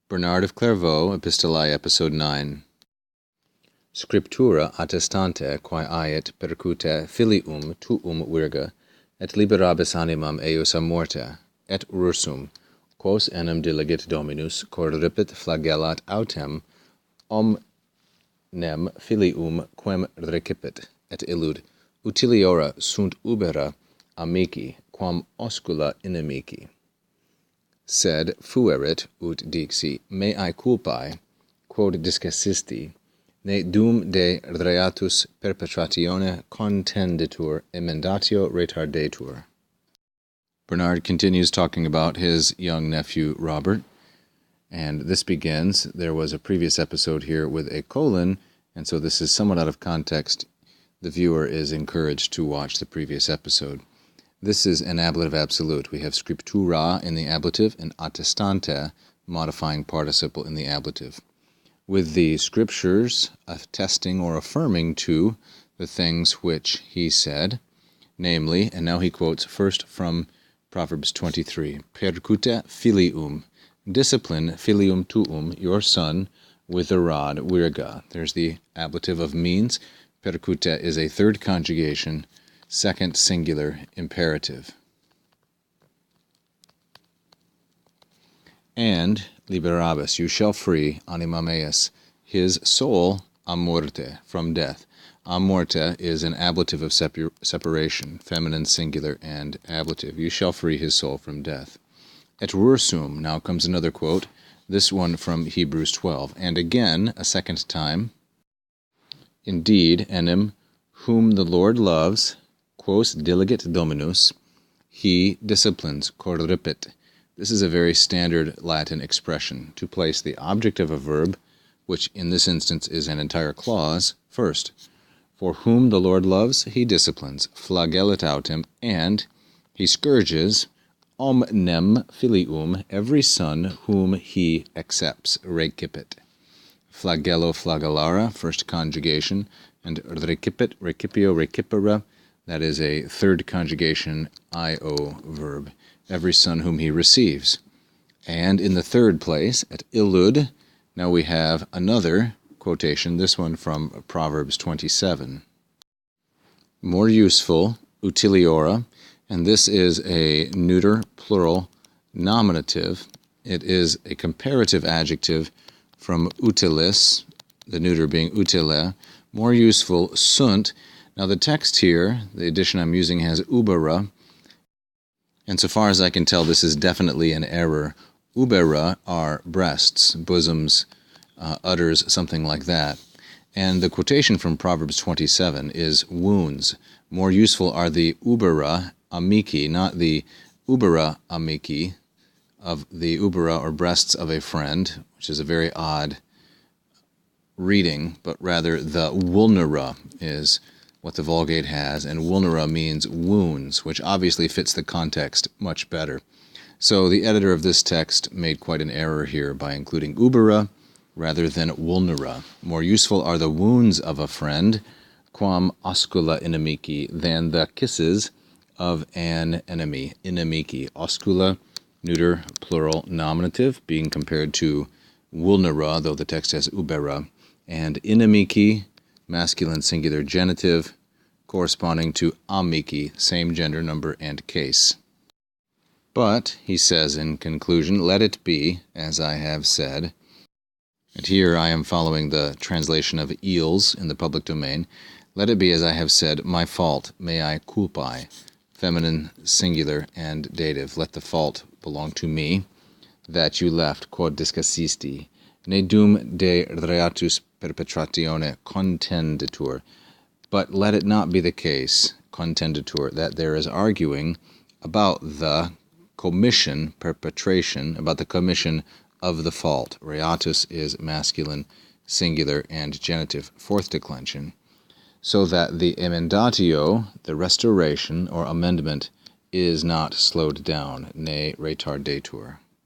Bernard of Clairvaux, Epistolae, Episode 9. Scriptura attestante quae aiet percute filium tuum virga, et liberabis animam eius a morte, et ursum, quos enim diligit Dominus, corripit flagellat autem, omnem filium quem recipit, et illud, utiliora sunt ubera amici, quam oscula inimici. Sed fuerit ut dixi, mei culpae, quod discassisti, ne dum de reatus perpetratione contenditur emendatio retardetur. Bernard continues talking about his young nephew Robert, and this begins, there was a previous episode here with a colon, and so this is somewhat out of context. The viewer is encouraged to watch the previous episode. This is an ablative absolute. We have scriptura in the ablative and attestante, modifying participle in the ablative. With the scriptures attesting or affirming to the things which he said, namely, and now he quotes first from Proverbs 23, percute filium, discipline filium tuum, your son, with a rod, virga. There's the ablative of means. Percute is a third conjugation, second singular imperative. And liberabis, you shall free animam eius, his soul a morte, from death. A morte is an ablative of separation, feminine singular and ablative. You shall free his soul from death. Et rursum, now comes another quote, this one from Hebrews 12. And again, a second time, indeed, enim, whom the Lord loves, quos diligit Dominus, he disciplines, corripit. This is a very standard Latin expression, to place the object of a verb, which in this instance is an entire clause, first. For whom the Lord loves, he disciplines, flagellat autem, and he scourges, omnem filium, every son whom he accepts, recipit. Flagello, flagellare, first conjugation, and recipit, recipio, recipere, that is a third conjugation, io verb, every son whom he receives. And in the third place, at illud, now we have another quotation, this one from Proverbs 27. More useful, utiliora, and this is a neuter plural nominative. It is a comparative adjective from utilis, the neuter being utile, more useful, sunt. Now the text here, the edition I'm using, has ubera, and so far as I can tell, this is definitely an error. Ubera are breasts, bosoms, udders, something like that. And the quotation from Proverbs 27 is wounds. More useful are the ubera amici, not the ubera amici, of the ubera or breasts of a friend, which is a very odd reading, but rather the vulnera is what the Vulgate has, and vulnera means wounds, which obviously fits the context much better. So the editor of this text made quite an error here by including ubera rather than vulnera. More useful are the wounds of a friend, quam oscula inimici, than the kisses of an enemy, inimici. Oscula, neuter, plural, nominative, being compared to vulnera, though the text has ubera, and inimici, masculine singular genitive, corresponding to amici, same gender, number, and case. But, he says in conclusion, let it be, as I have said, and here I am following the translation of Eels in the public domain, let it be, as I have said, my fault, mei culpae, feminine singular and dative, let the fault belong to me, that you left, quod discassisti, ne dum de reatus perpetratione contenditur, but let it not be the case, contenditur, that there is arguing about the commission, perpetration, about the commission of the fault. Reatus is masculine, singular, and genitive, fourth declension, so that the emendatio, the restoration or amendment, is not slowed down, ne retardetur.